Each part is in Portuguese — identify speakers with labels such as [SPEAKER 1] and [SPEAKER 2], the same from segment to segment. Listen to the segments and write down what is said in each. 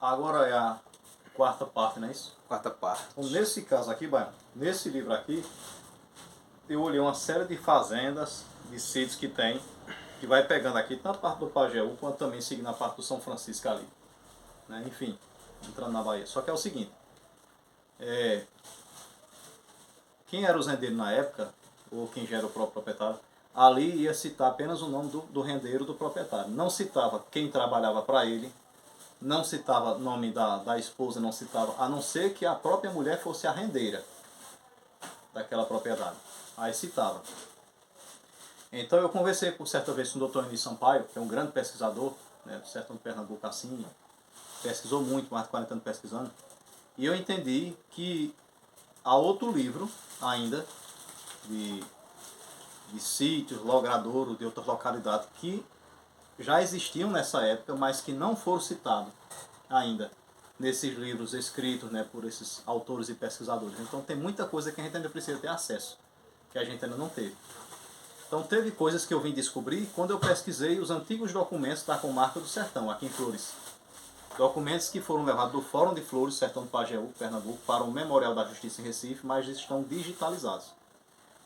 [SPEAKER 1] Agora é a quarta parte, não é isso?
[SPEAKER 2] Quarta parte.
[SPEAKER 1] Então, nesse caso aqui, Baiano, nesse livro aqui, eu olhei uma série de fazendas, de sítios que tem, que vai pegando aqui tanto a parte do Pajeú, quanto também seguindo a parte do São Francisco ali. Né? Enfim, entrando na Bahia. Só que é o seguinte, quem era o rendeiro na época, ou quem já era o próprio proprietário, ali ia citar apenas o nome do rendeiro do proprietário. Não citava quem trabalhava para ele, não citava o nome da esposa, não citava, a não ser que a própria mulher fosse a rendeira daquela propriedade. Aí citava. Então eu conversei por certa vez com o Dr. Eni Sampaio, que é um grande pesquisador, né, do sertão de Pernambuco assim, pesquisou muito, mais de 40 anos pesquisando, e eu entendi que há outro livro ainda, de sítios, logradouros, de outras localidades, que já existiam nessa época, mas que não foram citados ainda nesses livros escritos, né, por esses autores e pesquisadores. Então tem muita coisa que a gente ainda precisa ter acesso, que a gente ainda não teve. Então teve coisas que eu vim descobrir quando eu pesquisei os antigos documentos da comarca do Sertão, aqui em Flores. Documentos que foram levados do Fórum de Flores, Sertão do Pajeú, Pernambuco, para o Memorial da Justiça em Recife, mas estão digitalizados.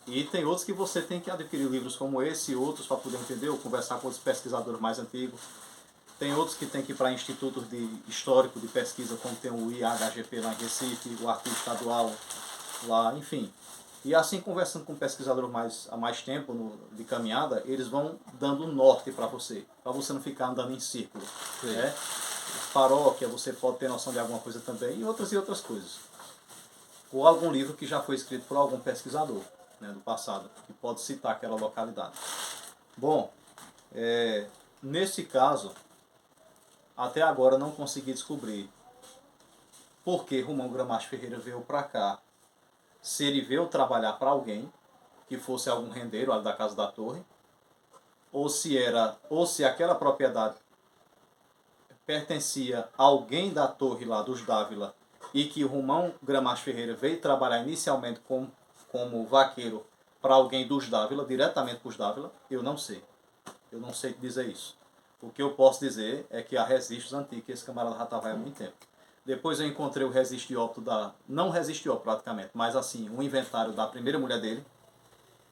[SPEAKER 1] E tem outros que você tem que adquirir livros como esse e outros para poder entender, ou conversar com outros pesquisadores mais antigos. Tem outros que tem que ir para institutos de histórico de pesquisa, como tem o IHGP lá em Recife, o Arquivo Estadual lá, enfim. E assim, conversando com pesquisadores há mais tempo de caminhada, eles vão dando um norte para você não ficar andando em círculo. Né? Paróquia, você pode ter noção de alguma coisa também, e outras coisas. Ou algum livro que já foi escrito por algum pesquisador, né, do passado, que pode citar aquela localidade. Bom, nesse caso, até agora não consegui descobrir por que Romão Gramacho Ferreira veio para cá. Se ele veio trabalhar para alguém, que fosse algum rendeiro ali da Casa da Torre, ou se aquela propriedade pertencia a alguém da Torre lá dos Dávila, e que o Romão Gramacho Ferreira veio trabalhar inicialmente como vaqueiro para alguém dos Dávila, diretamente para os Dávila, eu não sei. Eu não sei dizer isso. O que eu posso dizer é que há registros antigos que esse camarada já estava há muito tempo. Depois eu encontrei o registro de óbito não registro de óbito praticamente, mas assim, o inventário da primeira mulher dele.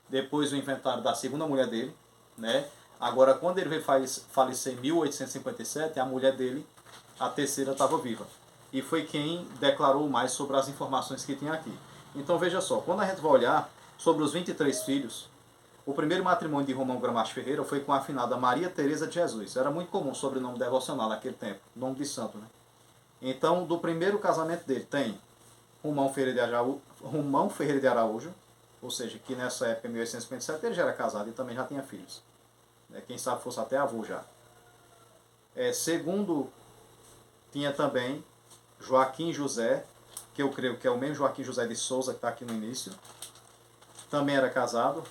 [SPEAKER 1] Depois o inventário da segunda mulher dele, né? Agora, quando ele veio falecer em 1857, a mulher dele, a terceira, estava viva. E foi quem declarou mais sobre as informações que tinha aqui. Então, veja só, quando a gente vai olhar sobre os 23 filhos, o primeiro matrimônio de Romão Gramacho Ferreira foi com a afinada Maria Teresa de Jesus. Era muito comum o sobrenome devocional naquele tempo, nome de santo, né? Então, do primeiro casamento dele tem Romão Ferreira de Araújo, ou seja, que nessa época, em 1857, ele já era casado e também já tinha filhos. Quem sabe fosse até avô já. Segundo, tinha também Joaquim José, que eu creio que é o mesmo Joaquim José de Souza que está aqui no início. Também era casado.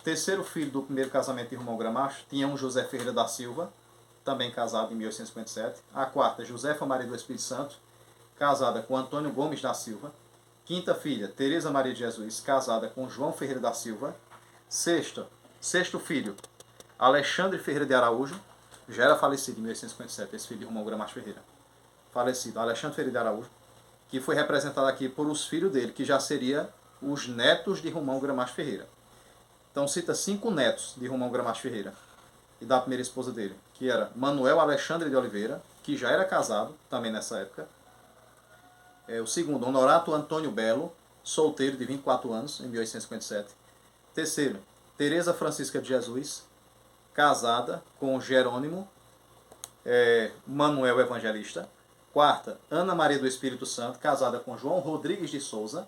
[SPEAKER 1] Terceiro filho do primeiro casamento de Romão Gramacho, tinha um José Ferreira da Silva, também casado em 1857. A quarta, Josefa Maria do Espírito Santo, casada com Antônio Gomes da Silva. Quinta filha, Teresa Maria de Jesus, casada com João Ferreira da Silva. Sexto filho, Alexandre Ferreira de Araújo, já era falecido em 1857, esse filho de Romão Gramacho Ferreira. Falecido, Alexandre Ferreira de Araújo, que foi representado aqui por os filhos dele, que já seriam os netos de Romão Gramacho Ferreira. Então cita 5 netos de Romão Gramacho Ferreira e da primeira esposa dele, que era Manuel Alexandre de Oliveira, que já era casado também nessa época. O segundo, Honorato Antônio Belo, solteiro de 24 anos, em 1857. Terceiro, Teresa Francisca de Jesus, casada com Jerônimo Manuel Evangelista. Quarta, Ana Maria do Espírito Santo, casada com João Rodrigues de Souza.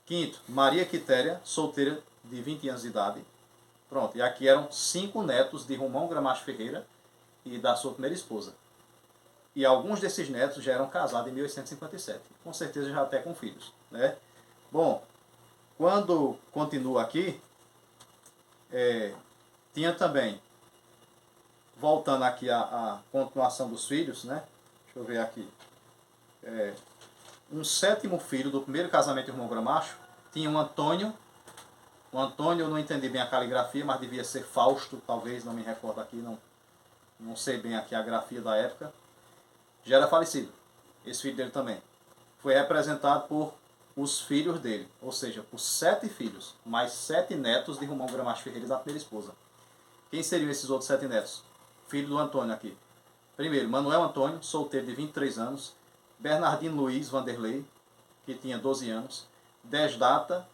[SPEAKER 1] Quinto, Maria Quitéria, solteira de 20 anos de idade. Pronto, e aqui eram 5 netos de Romão Gramacho Ferreira e da sua primeira esposa. E alguns desses netos já eram casados em 1857. Com certeza já até com filhos. Né? Bom, quando continua aqui, tinha também, voltando aqui à continuação dos filhos, né? Deixa eu ver aqui. Um sétimo filho do primeiro casamento de Romão Gramacho tinha um Antônio. O Antônio, eu não entendi bem a caligrafia, mas devia ser Fausto, talvez, não me recordo aqui, não sei bem aqui a grafia da época. já era falecido. Esse filho dele também. Foi representado por os filhos dele, ou seja, por 7 filhos, mais 7 netos de Romão Gramacho Ferreira da primeira esposa. Quem seriam esses outros 7 netos? Filho do Antônio aqui. Primeiro, Manuel Antônio, solteiro de 23 anos. Bernardino Luiz Vanderlei, que tinha 12 anos. Desdata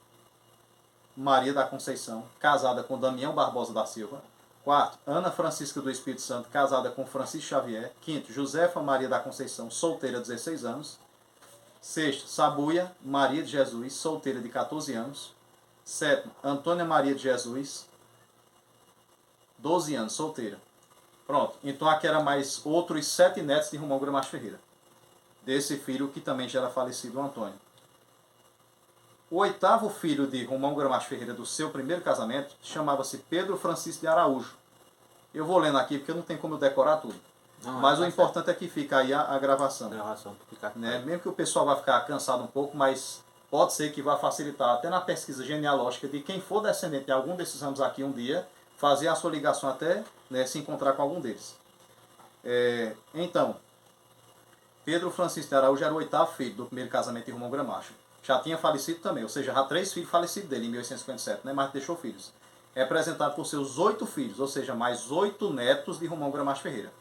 [SPEAKER 1] Maria da Conceição, casada com Damião Barbosa da Silva. Quarto, Ana Francisca do Espírito Santo, casada com Francisco Xavier. Quinto, Josefa Maria da Conceição, solteira, 16 anos. Sexto, Sabuia Maria de Jesus, solteira, de 14 anos. Sétimo, Antônia Maria de Jesus, 12 anos, solteira. Pronto, então aqui era mais outros 7 netos de Romão Gramacho Ferreira. Desse filho que também já era falecido, o Antônio. O 8º filho de Romão Gramacho Ferreira, do seu primeiro casamento, chamava-se Pedro Francisco de Araújo. Eu vou lendo aqui porque não tem como eu decorar tudo. Não, mas o importante é que fica aí a gravação. Né? Mesmo que o pessoal vai ficar cansado um pouco, mas pode ser que vá facilitar até na pesquisa genealógica de quem for descendente de algum desses ramos aqui um dia, fazer a sua ligação até, né, se encontrar com algum deles. Então, Pedro Francisco de Araújo era o 8º filho do primeiro casamento de Romão Gramacho. Já tinha falecido também, ou seja, já 3 filhos falecidos dele em 1857, né, mas deixou filhos. Representado por seus 8 filhos, ou seja, mais 8 netos de Romão Gramacho Ferreira.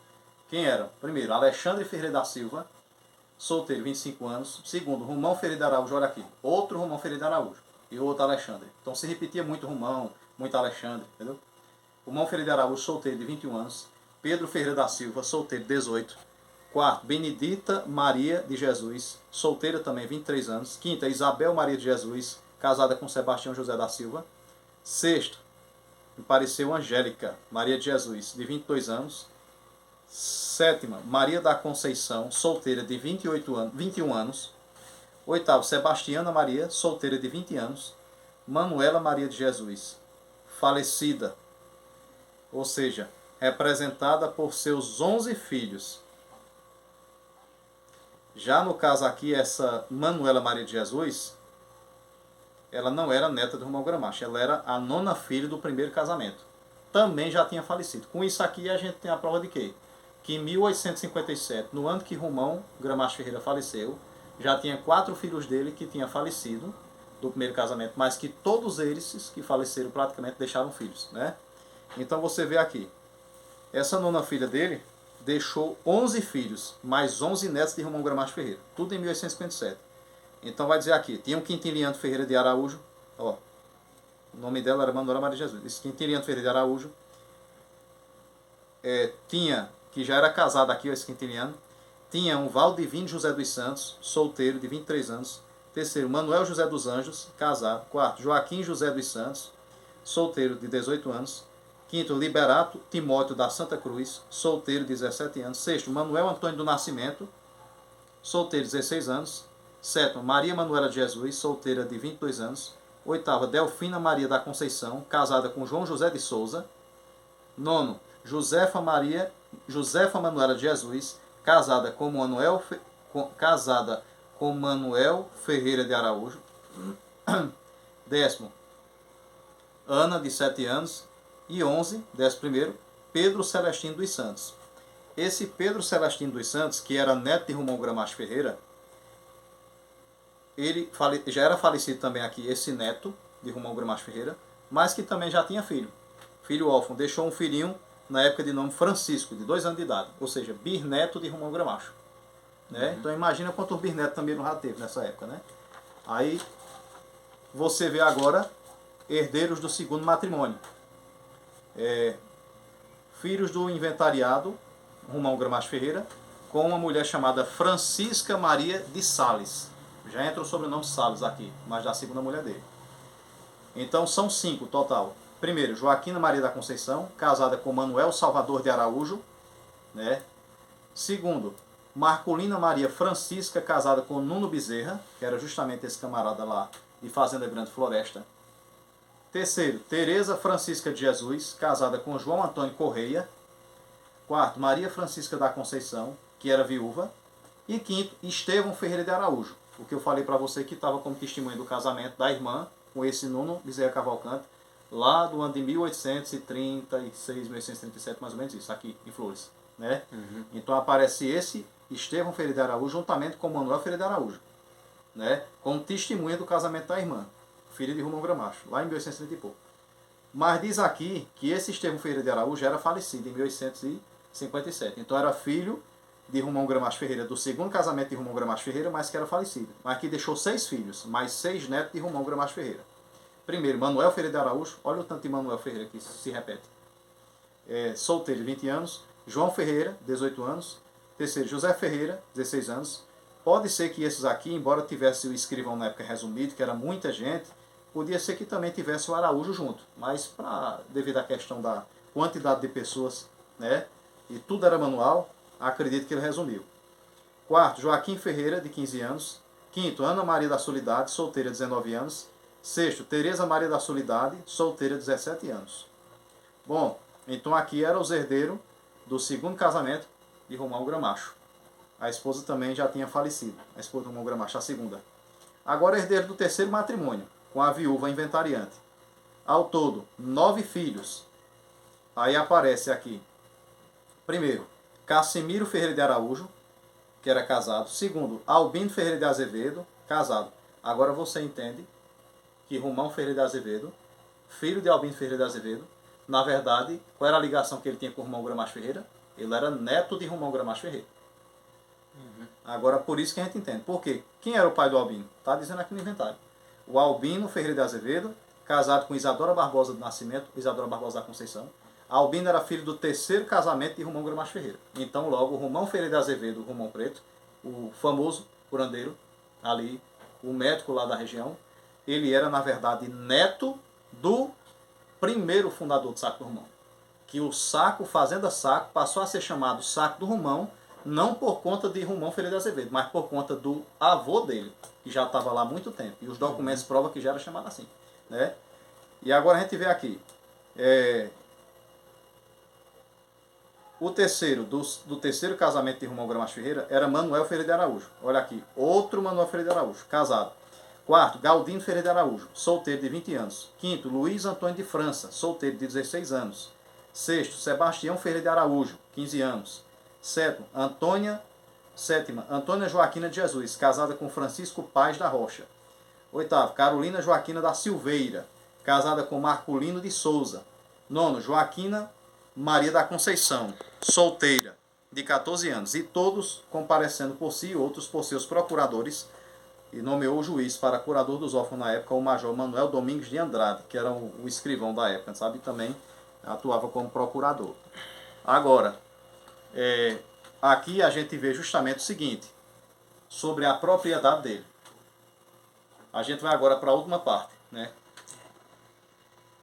[SPEAKER 1] Quem eram? Primeiro, Alexandre Ferreira da Silva, solteiro, 25 anos. Segundo, Romão Ferreira de Araújo, olha aqui, outro Romão Ferreira de Araújo e outro Alexandre. Então se repetia muito Romão, muito Alexandre, entendeu? Romão Ferreira de Araújo, solteiro, de 21 anos. Pedro Ferreira da Silva, solteiro, 18. Quarto, Benedita Maria de Jesus, solteira também, 23 anos. Quinta, Isabel Maria de Jesus, casada com Sebastião José da Silva. Sexto, me pareceu Angélica Maria de Jesus, de 22 anos. Sétima, Maria da Conceição, solteira, de 21 anos. Oitavo, Sebastiana Maria, solteira, de 20 anos. Manuela Maria de Jesus, falecida, ou seja, representada por seus 11 filhos. Já no caso aqui, essa Manuela Maria de Jesus, ela não era neta de Romão Gramacho, ela era a 9ª filha do primeiro casamento. Também já tinha falecido. Com isso aqui a gente tem a prova de quê? Que em 1857, no ano que Romão Gramacho Ferreira faleceu, já tinha 4 filhos dele que tinham falecido do primeiro casamento, mas que todos eles que faleceram praticamente deixaram filhos, né? Então você vê aqui, essa 9ª filha dele deixou 11 filhos, mais 11 netos de Romão Gramacho Ferreira, tudo em 1857. Então vai dizer aqui, tinha um Quintiliano Ferreira de Araújo, ó, o nome dela era Manuela Maria de Jesus, esse Quintiliano Ferreira de Araújo, tinha, que já era casado aqui, esse Quintiliano, tinha um Valdivino José dos Santos, solteiro, de 23 anos. Terceiro, Manuel José dos Anjos, casado. Quarto, Joaquim José dos Santos, solteiro, de 18 anos. Quinto, Liberato Timóteo da Santa Cruz, solteiro, de 17 anos. Sexto, Manuel Antônio do Nascimento, solteiro, 16 anos. Sétimo, Maria Manuela de Jesus, solteira, de 22 anos. Oitava, Delfina Maria da Conceição, casada com João José de Souza. Nono, Josefa Manuela de Jesus, casada com Manuel Ferreira de Araújo. 10º, Ana, de 7 anos. E 11º, Pedro Celestino dos Santos. Esse Pedro Celestino dos Santos, que era neto de Romão Gramacho Ferreira, ele já era falecido também aqui, esse neto de Romão Gramacho Ferreira, mas que também já tinha filho. Filho órfão, deixou um filhinho na época de nome Francisco, de 2 anos de idade, ou seja, bisneto de Romão Gramacho. Né? Então imagina quantos bisnetos também não já teve nessa época. Né? Aí você vê agora herdeiros do segundo matrimônio. Filhos do inventariado Romão Gramacho Ferreira, com uma mulher chamada Francisca Maria de Sales. Já entra o sobrenome Sales aqui, mas da segunda mulher dele. Então são 5 total. Primeiro, Joaquina Maria da Conceição, casada com Manuel Salvador de Araújo. Né? Segundo, Marcolina Maria Francisca, casada com Nuno Bezerra, que era justamente esse camarada lá de Fazenda Grande Floresta. Terceiro, Tereza Francisca de Jesus, casada com João Antônio Correia. Quarto, Maria Francisca da Conceição, que era viúva. E quinto, Estevão Ferreira de Araújo, o que eu falei para você que estava como testemunha do casamento da irmã com esse Nuno Bezerra Cavalcante, lá do ano de 1836, 1837, mais ou menos isso, aqui em Flores. Né? Então aparece esse Estevão Ferreira de Araújo, juntamente com Manuel Ferreira de Araújo, né? Como testemunha do casamento da irmã, filha de Romão Gramacho, lá em 1830 e pouco. Mas diz aqui que esse Estevão Ferreira de Araújo era falecido em 1857. Então era filho de Romão Gramacho Ferreira, do segundo casamento de Romão Gramacho Ferreira, mas que era falecido. Mas que deixou 6 filhos, mais 6 netos de Romão Gramacho Ferreira. Primeiro, Manuel Ferreira de Araújo, olha o tanto de Manuel Ferreira que se repete. Solteiro, 20 anos. João Ferreira, 18 anos. Terceiro, José Ferreira, 16 anos. Pode ser que esses aqui, embora tivesse o escrivão na época resumido, que era muita gente, podia ser que também tivesse o Araújo junto. Mas, devido à questão da quantidade de pessoas, né, e tudo era manual, acredito que ele resumiu. Quarto, Joaquim Ferreira, de 15 anos. Quinto, Ana Maria da Soledade, solteira, 19 anos. Sexto, Tereza Maria da Soledade, solteira, 17 anos. Bom, então aqui era os herdeiros do segundo casamento de Romão Gramacho. A esposa também já tinha falecido, a esposa de Romão Gramacho, a segunda. Agora herdeiro do terceiro matrimônio, com a viúva inventariante. Ao todo, 9 filhos. Aí aparece aqui, primeiro, Cassimiro Ferreira de Araújo, que era casado. Segundo, Albino Ferreira de Azevedo, casado. Agora você entende que Romão Ferreira de Azevedo, filho de Albino Ferreira de Azevedo, na verdade, qual era a ligação que ele tinha com o Romão Gramacho Ferreira? Ele era neto de Romão Gramacho Ferreira. Agora, por isso que a gente entende. Por quê? Quem era o pai do Albino? Está dizendo aqui no inventário. O Albino Ferreira de Azevedo, casado com Isadora Barbosa do Nascimento, Isadora Barbosa da Conceição. Albino era filho do terceiro casamento de Romão Gramacho Ferreira. Então, logo, Romão Ferreira de Azevedo, o Romão Preto, o famoso curandeiro, ali, o médico lá da região, ele era, na verdade, neto do primeiro fundador do Saco do Romão. Que o Saco, Fazenda Saco, passou a ser chamado Saco do Romão, não por conta de Romão Ferreira de Azevedo, mas por conta do avô dele, que já estava lá há muito tempo. E os documentos provam que já era chamado assim, né? E agora a gente vê aqui. O terceiro, do terceiro casamento de Romão Gramacho Ferreira, era Manuel Ferreira de Araújo. Olha aqui, outro Manuel Ferreira de Araújo, casado. Quarto, Galdino Ferreira de Araújo, solteiro de 20 anos. Quinto, Luiz Antônio de França, solteiro de 16 anos. Sexto, Sebastião Ferreira de Araújo, 15 anos. Sétima, Antônia Joaquina de Jesus, casada com Francisco Paz da Rocha. Oitavo, Carolina Joaquina da Silveira, casada com Marculino de Souza. Nono, Joaquina Maria da Conceição, solteira, de 14 anos. E todos comparecendo por si, outros por seus procuradores, e nomeou o juiz para curador dos órfãos na época o major Manuel Domingos de Andrade, que era o escrivão da época, sabe? Também atuava como procurador. Agora, aqui a gente vê justamente o seguinte, sobre a propriedade dele. A gente vai agora para a última parte, né?